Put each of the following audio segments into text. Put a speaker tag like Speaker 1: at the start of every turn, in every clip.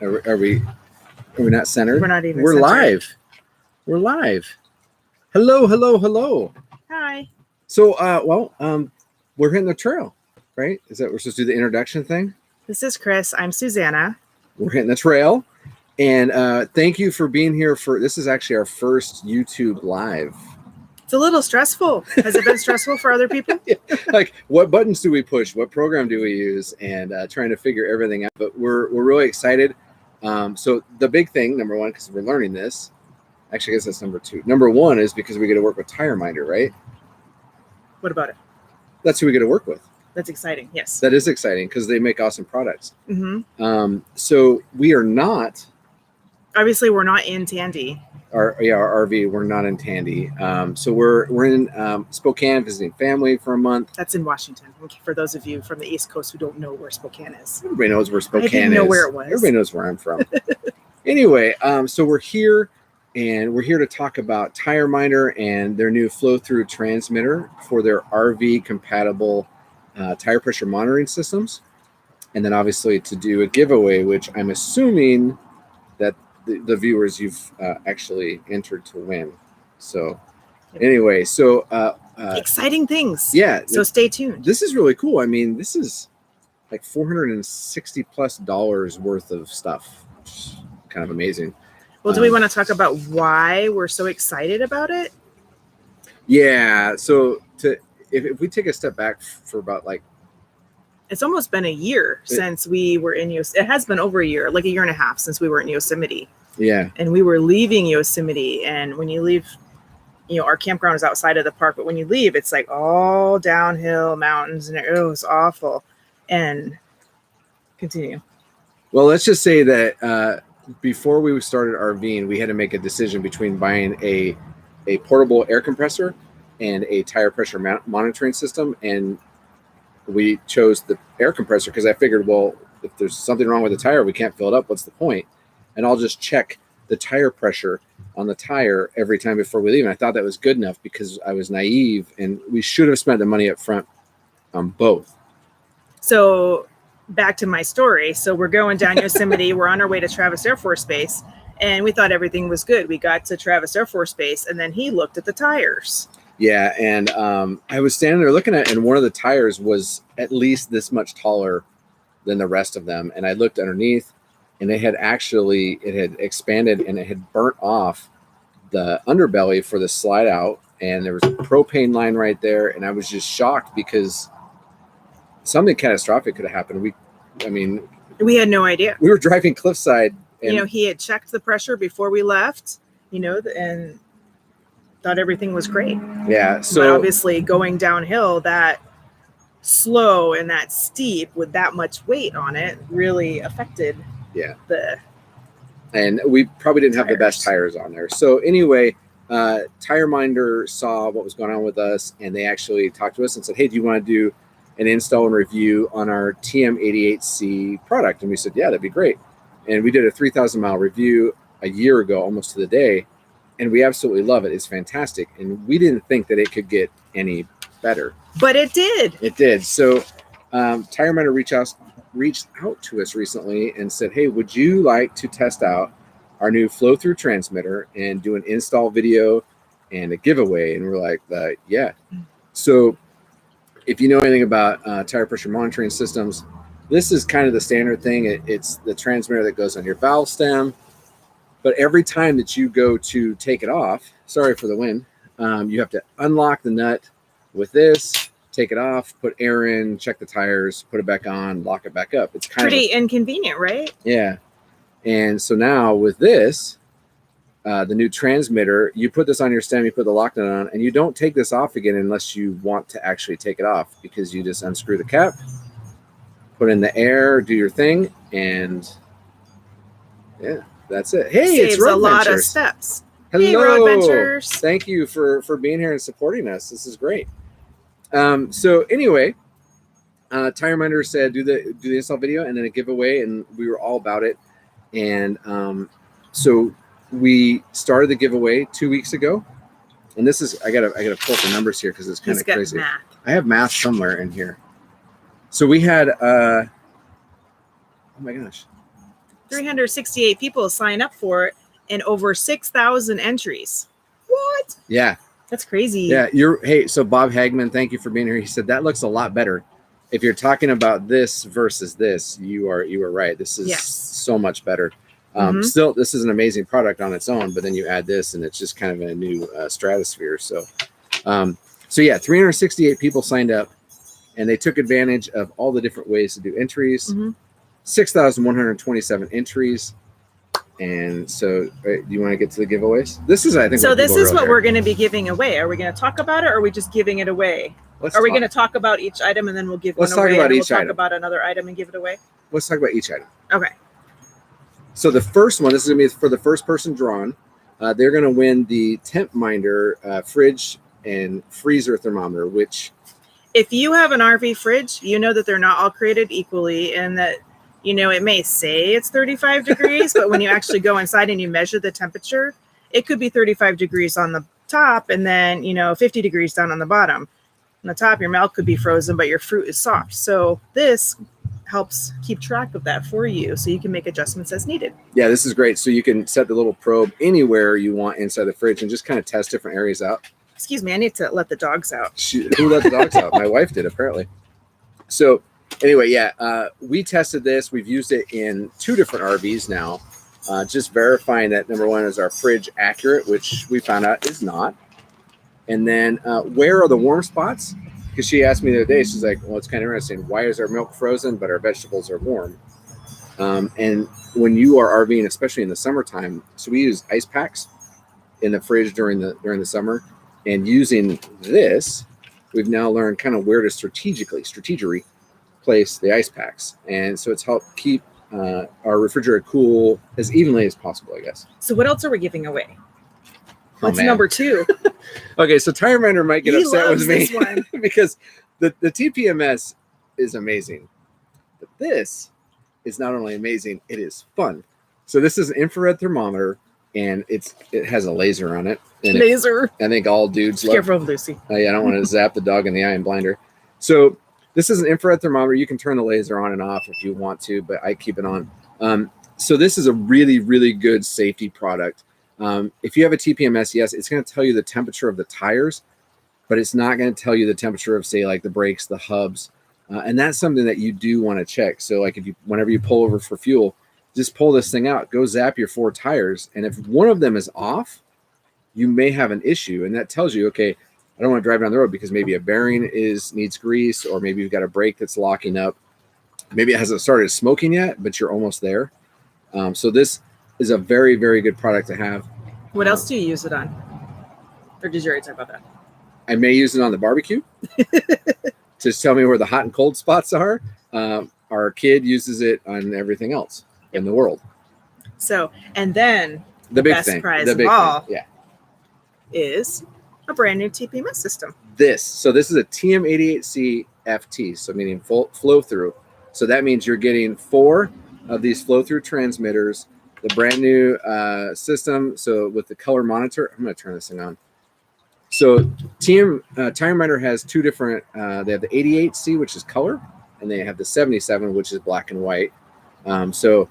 Speaker 1: Are we not centered?
Speaker 2: We're not even
Speaker 1: We're
Speaker 2: centered.
Speaker 1: live. We're live. Hello.
Speaker 2: Hi.
Speaker 1: So, we're hitting the trail, right? Is that we're supposed to do the introduction thing?
Speaker 2: This is Chris. I'm Susanna.
Speaker 1: We're hitting the trail. And thank you for being here this is actually our first YouTube live.
Speaker 2: It's a little stressful. Has it been stressful for other people?
Speaker 1: Yeah. Like, what buttons do we push? What program do we use? And trying to figure everything out. But we're really excited. So the big thing, number one, because we're learning this, actually, I guess that's number two. Number one is because we get to work with TireMinder, right?
Speaker 2: What about it?
Speaker 1: That's who we get to work with.
Speaker 2: That's exciting. Yes.
Speaker 1: That is exciting because they make awesome products.
Speaker 2: Mm-hmm.
Speaker 1: So we are not.
Speaker 2: Obviously, we're not in Tandy.
Speaker 1: Our RV, we're not in Tandy. So we're in Spokane visiting family for a month.
Speaker 2: That's in Washington. For those of you from the East Coast who don't know where Spokane is.
Speaker 1: Everybody knows where Spokane is.
Speaker 2: I didn't know where it was.
Speaker 1: Everybody knows where I'm from. Anyway, so we're here, and we're here to talk about TireMinder and their new flow-through transmitter for their RV compatible tire pressure monitoring systems. And then obviously to do a giveaway, which I'm assuming that the viewers you've actually entered to win. So anyway, so
Speaker 2: exciting things.
Speaker 1: Yeah.
Speaker 2: So stay tuned.
Speaker 1: This is really cool. I mean, this is like $460+ worth of stuff. Which is kind of amazing.
Speaker 2: Well, do we want to talk about why we're so excited about it?
Speaker 1: Yeah. So if we take a step back for about
Speaker 2: it's almost been a year since we were in Yosemite. It has been over a year, like a year and a half since we were in Yosemite.
Speaker 1: Yeah. And
Speaker 2: we were leaving Yosemite. And when you leave, our campground is outside of the park. But when you leave, it's like all downhill mountains. And it was awful. And continue.
Speaker 1: Well, let's just say that before we started RVing, we had to make a decision between buying a portable air compressor and a tire pressure monitoring system. And we chose the air compressor because I figured, well, if there's something wrong with the tire, we can't fill it up. What's the point? And I'll just check the tire pressure on the tire every time before we leave. And I thought that was good enough because I was naive, and we should have spent the money up front on both.
Speaker 2: So back to my story. So we're going down Yosemite. We're on our way to Travis Air Force Base, and we thought everything was good. We got to Travis Air Force Base, and then he looked at the tires. Yeah,
Speaker 1: and I was standing there looking at it, and one of the tires was at least this much taller than the rest of them. And I looked underneath, and it had expanded, and it had burnt off the underbelly for the slide out. And there was a propane line right there. And I was just shocked because something catastrophic could have happened. We
Speaker 2: had no idea.
Speaker 1: We were driving cliffside. And,
Speaker 2: he had checked the pressure before we left, and thought everything was great.
Speaker 1: Yeah. So
Speaker 2: but obviously going downhill that slow and that steep with that much weight on it really affected
Speaker 1: and we probably didn't have the best tires on there. So anyway, TireMinder saw what was going on with us, and they actually talked to us and said, hey, do you want to do an install and review on our TM88C product? And we said, yeah, that'd be great. And we did a 3,000 mile review a year ago, almost to the day. And we absolutely love it. It's fantastic. And we didn't think that it could get any better.
Speaker 2: But it did.
Speaker 1: It did. So TireMinder reached out to us recently and said, hey, would you like to test out our new flow-through transmitter and do an install video and a giveaway? And we're like, yeah. So if you know anything about tire pressure monitoring systems, this is kind of the standard thing. It's the transmitter that goes on your valve stem. But every time that you go to take it off, sorry for the wind, you have to unlock the nut with this, take it off, put air in, check the tires, put it back on, lock it back up. It's
Speaker 2: pretty inconvenient, right?
Speaker 1: Yeah. And so now with this, the new transmitter, you put this on your stem, you put the lock nut on, and you don't take this off again unless you want to actually take it off, because you just unscrew the cap, put in the air, do your thing, and yeah. That's it. Hey,
Speaker 2: saves
Speaker 1: it's Road
Speaker 2: a lot
Speaker 1: Ventures.
Speaker 2: Of steps.
Speaker 1: Hello.
Speaker 2: Hey, Road Ventures.
Speaker 1: Thank you for being here and supporting us. This is great. So anyway, TireMinder said do the install video and then a giveaway, and we were all about it. And so we started the giveaway 2 weeks ago. And this is I gotta pull up the numbers here because it's kind of crazy.
Speaker 2: Math.
Speaker 1: I have math somewhere in here. So we had oh my gosh.
Speaker 2: 368 people sign up for it and over 6,000 entries. What?
Speaker 1: Yeah.
Speaker 2: That's crazy.
Speaker 1: Yeah. So Bob Hagman, thank you for being here. He said that looks a lot better. If you're talking about this versus this, you are right. This is so much better. Still, this is an amazing product on its own, but then you add this and it's just kind of a new stratosphere. So, yeah, 368 people signed up and they took advantage of all the different ways to do entries. 6,127 entries. And so, do you want to get to the giveaways? This is, I think,
Speaker 2: so. This is what we're going to be giving away. Are we going to talk about it, or are we just giving it away? Are we going to talk about each item and then we'll give one away? Let's talk about each item. Talk about another item and give it away.
Speaker 1: Let's talk about each item.
Speaker 2: Okay.
Speaker 1: So the first one, this is going to be for the first person drawn. They're going to win the TempMinder fridge and freezer thermometer, which,
Speaker 2: if you have an RV fridge, you know that they're not all created equally, and that, you know, it may say it's 35 degrees, but when you actually go inside and you measure the temperature, it could be 35 degrees on the top and then, you know, 50 degrees down on the bottom. On the top, your milk could be frozen, but your fruit is soft. So this helps keep track of that for you, so you can make adjustments as needed.
Speaker 1: Yeah, this is great. So you can set the little probe anywhere you want inside the fridge and just kind of test different areas out.
Speaker 2: Excuse me, I need to let the dogs out.
Speaker 1: Who let the dogs out? My wife did, apparently. So anyway, yeah, we tested this. We've used it in 2 different RVs now, just verifying that, number one, is our fridge accurate, which we found out is not. And then where are the warm spots? Because she asked me the other day, she's like, well, it's kind of interesting. Why is our milk frozen, but our vegetables are warm? And when you are RVing, especially in the summertime, so we use ice packs in the fridge during the summer. And using this, we've now learned kind of where to strategically place the ice packs. And so it's helped keep our refrigerator cool as evenly as possible, I guess.
Speaker 2: So what else are we giving away? What's number 2?
Speaker 1: Okay, so TireMinder might get upset with me because the TPMS is amazing. But this is not only amazing, it is fun. So this is an infrared thermometer, and it has a laser on it. And
Speaker 2: laser.
Speaker 1: I think all dudes love.
Speaker 2: Careful, Lucy.
Speaker 1: Yeah, I don't want to zap the dog in the eye and blind her. So this is an infrared thermometer. You can turn the laser on and off if you want to, but I keep it on. So this is a really, really good safety product. If you have a TPMS, yes, it's going to tell you the temperature of the tires, but it's not going to tell you the temperature of, say, like the brakes, the hubs. And that's something that you do want to check. So like whenever you pull over for fuel, just pull this thing out, go zap your 4 tires. And if one of them is off, you may have an issue. And that tells you, okay, I don't want to drive down the road because maybe a bearing needs grease, or maybe you've got a brake that's locking up. Maybe it hasn't started smoking yet, but you're almost there. So this is a very, very good product to have.
Speaker 2: What else do you use it on? Or did you already talk about that?
Speaker 1: I may use it on the barbecue. Just tell me where the hot and cold spots are. Our kid uses it on everything else in the world.
Speaker 2: So, and then
Speaker 1: the big
Speaker 2: best
Speaker 1: thing,
Speaker 2: prize of all,
Speaker 1: yeah,
Speaker 2: is a brand new TPMS system.
Speaker 1: So this is a TM88C FT, so meaning flow through. So that means you're getting 4 of these flow through transmitters, the brand new system. So with the color monitor, I'm going to turn this thing on. So TireMinder has 2 different, they have the 88C, which is color, and they have the 77, which is black and white. So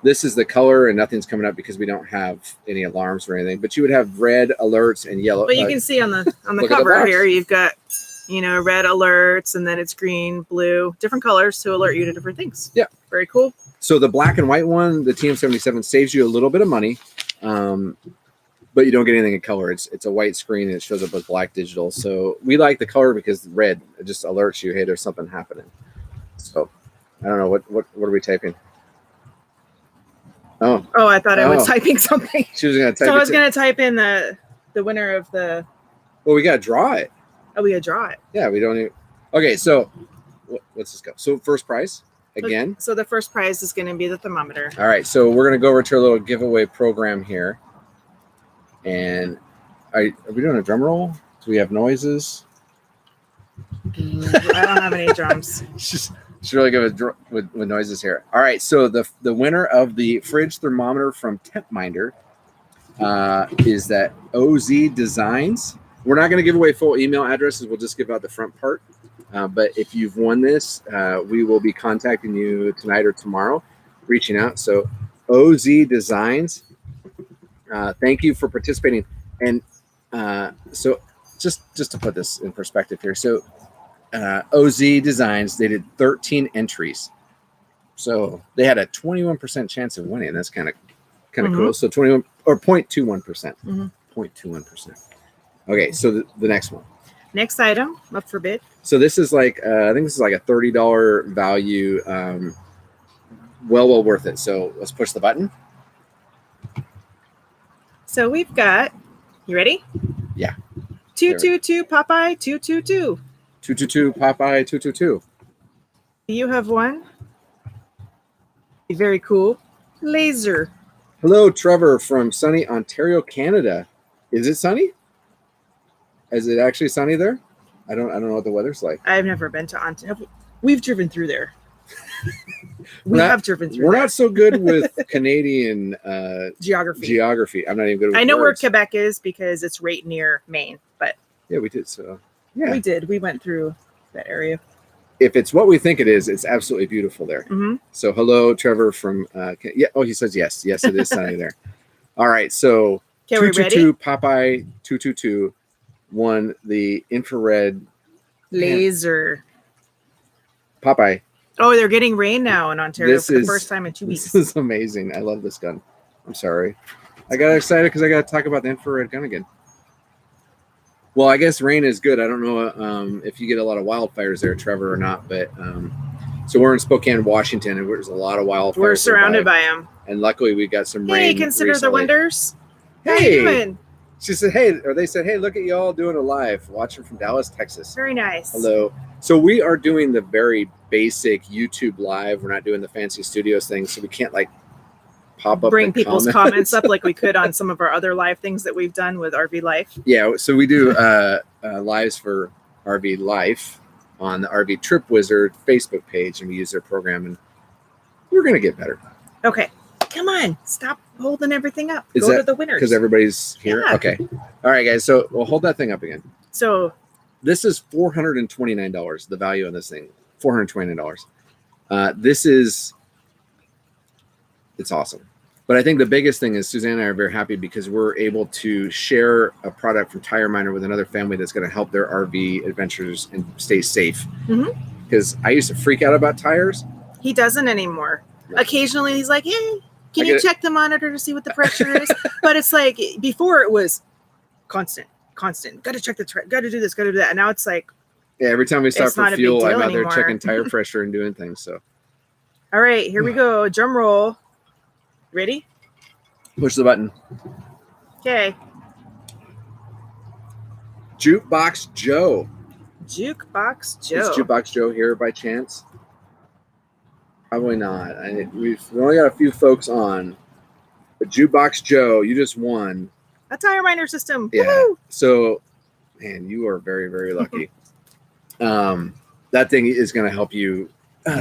Speaker 1: this is the color, and nothing's coming up because we don't have any alarms or anything, but you would have red alerts and yellow.
Speaker 2: But you can see on the cover here, you've got, you know, red alerts, and then it's green, blue, different colors to alert you to different things.
Speaker 1: Yeah.
Speaker 2: Very cool.
Speaker 1: So the black and white one, the TM77, saves you a little bit of money, but you don't get anything in color. It's a white screen, and it shows up as black digital. So we like the color because red, it just alerts you, hey, there's something happening. So I don't know, what are we typing? Oh,
Speaker 2: I thought I was typing something.
Speaker 1: She was going to type.
Speaker 2: So I was going to type in the winner of the.
Speaker 1: Well, we got to draw it.
Speaker 2: Oh, we got to draw it.
Speaker 1: Yeah, we don't even. Okay, so let's just go. So first prize again.
Speaker 2: So the first prize is going to be the thermometer.
Speaker 1: All right, so we're going to go over to a little giveaway program here. And are we doing a drum roll? Do we have noises?
Speaker 2: I don't have any drums.
Speaker 1: She's really good with noises here. All right, so the winner of the fridge thermometer from TempMinder is that OZ Designs. We're not going to give away full email addresses. We'll just give out the front part. But if you've won this, we will be contacting you tonight or tomorrow, reaching out. So OZ Designs. Thank you for participating. And so just to put this in perspective here. So OZ Designs, they did 13 entries. So they had a 21% chance of winning. That's kind of cool. So 21 or 0.21%. 0.21%. Okay, so the next one.
Speaker 2: Next item up for bid.
Speaker 1: So this is like I think this is like a $30 value. Well worth it. So let's push the button.
Speaker 2: So we've got, you ready?
Speaker 1: Yeah.
Speaker 2: 222 Popeye 222.
Speaker 1: 222 Popeye 222.
Speaker 2: You have one. Very cool. Laser.
Speaker 1: Hello, Trevor from sunny Ontario, Canada. Is it sunny? Is it actually sunny there? I don't know what the weather's like.
Speaker 2: I've never been to Ontario. We've driven through there. We have driven through.
Speaker 1: We're
Speaker 2: there.
Speaker 1: not so good with Canadian
Speaker 2: geography.
Speaker 1: I'm not even good with
Speaker 2: I know
Speaker 1: words.
Speaker 2: where Quebec is because it's right near Maine, but
Speaker 1: yeah, we did. So yeah,
Speaker 2: we did. We went through that area.
Speaker 1: If it's what we think it is, it's absolutely beautiful there. So hello, Trevor from yeah. Oh, he says yes. Yes, it is sunny there. All right, so 222 Popeye 222 won the infrared
Speaker 2: laser.
Speaker 1: Popeye.
Speaker 2: Oh, they're getting rain now in Ontario for the first time in 2 weeks.
Speaker 1: This is amazing. I love this gun. I'm sorry. I got excited because I got to talk about the infrared gun again. Well, I guess rain is good. I don't know if you get a lot of wildfires there, Trevor, or not. But so we're in Spokane, Washington, and there's a lot of wildfires.
Speaker 2: We're surrounded by them.
Speaker 1: And luckily, we got some rain.
Speaker 2: Hey, consider
Speaker 1: recently.
Speaker 2: the wonders.
Speaker 1: Hey.
Speaker 2: How you doing?
Speaker 1: She said, hey, or they said, hey, look at y'all doing a live, watching from Dallas, Texas.
Speaker 2: Very nice.
Speaker 1: Hello. So we are doing the very basic YouTube live. We're not doing the fancy studios thing, so we can't like pop up
Speaker 2: bring people's comments up like we could on some of our other live things that we've done with RV Life.
Speaker 1: Yeah, so we do lives for RV Life on the RV Trip Wizard Facebook page, and we use their program, and we're gonna get better.
Speaker 2: Okay, come on, stop holding everything up. Go to the winners
Speaker 1: because everybody's here. Yeah. Okay, all right, guys. So we'll hold that thing up again.
Speaker 2: So
Speaker 1: this is $429. The value on this thing, $429. This is. It's awesome. But I think the biggest thing is Suzanne and I are very happy because we're able to share a product from TireMinder with another family that's going to help their RV adventures and stay safe. Because I used to freak out about tires.
Speaker 2: He doesn't anymore. No. Occasionally he's like, hey, can you check the monitor to see what the pressure is? But it's like before it was constant. Got to check got to do this, got to do that. And now it's like.
Speaker 1: Yeah, every time we stop for fuel, I'm out there checking tire pressure and doing things. So.
Speaker 2: All right, here we go. Drum roll. Ready?
Speaker 1: Push the button.
Speaker 2: Okay.
Speaker 1: Jukebox Joe.
Speaker 2: Jukebox Joe.
Speaker 1: Is Jukebox Joe here by chance? Probably not. We've only got a few folks on. But Jukebox Joe, you just won.
Speaker 2: A TireMinder system.
Speaker 1: Yeah.
Speaker 2: Woo-hoo!
Speaker 1: So, man, you are very, very lucky. That thing is going to help you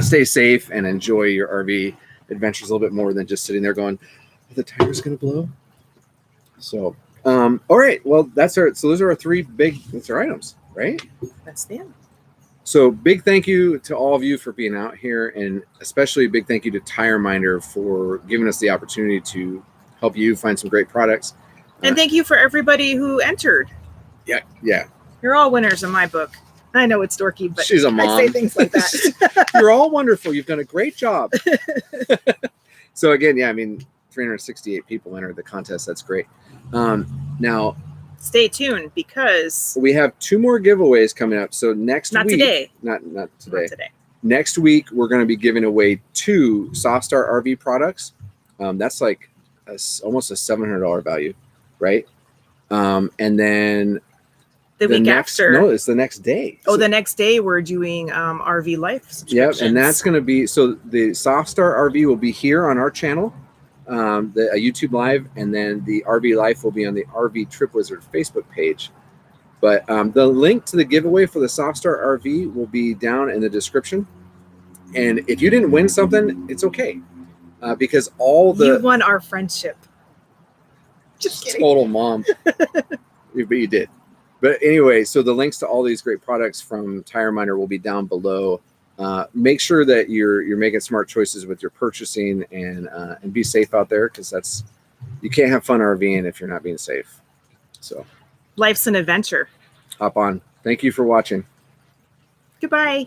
Speaker 1: stay safe and enjoy your RV adventures a little bit more than just sitting there going, are the tires going to blow? So, all right. Well, so those are our that's our items, right?
Speaker 2: That's them.
Speaker 1: So big thank you to all of you for being out here, and especially a big thank you to TireMinder for giving us the opportunity to help you find some great products.
Speaker 2: And thank you for everybody who entered.
Speaker 1: Yeah. Yeah.
Speaker 2: You're all winners in my book. I know it's dorky, but
Speaker 1: she's a mom.
Speaker 2: I say things like that.
Speaker 1: You're all wonderful. You've done a great job. So again, yeah, I mean, 368 people entered the contest. That's great. Now,
Speaker 2: stay tuned because
Speaker 1: we have 2 more giveaways coming up. So next week,
Speaker 2: today.
Speaker 1: Not today.
Speaker 2: Not today.
Speaker 1: Next week, we're going to be giving away 2 Softstar RV products. That's like almost a $700 value, right? And then.
Speaker 2: The week after.
Speaker 1: No, it's the next day.
Speaker 2: Oh, the next day we're doing RV Life subscriptions.
Speaker 1: Yep, and that's going to be, so the Softstar RV will be here on our channel, the YouTube Live, and then the RV Life will be on the RV Trip Wizard Facebook page. But the link to the giveaway for the Softstar RV will be down in the description. And if you didn't win something, it's okay. Because you
Speaker 2: won our friendship. Just kidding.
Speaker 1: Total mom. But you did. But anyway, so the links to all these great products from TireMinder will be down below make sure that you're making smart choices with your purchasing, and be safe out there, because you can't have fun RVing if you're not being safe. So
Speaker 2: Life's an adventure.
Speaker 1: hop on. Thank you for watching.
Speaker 2: Goodbye.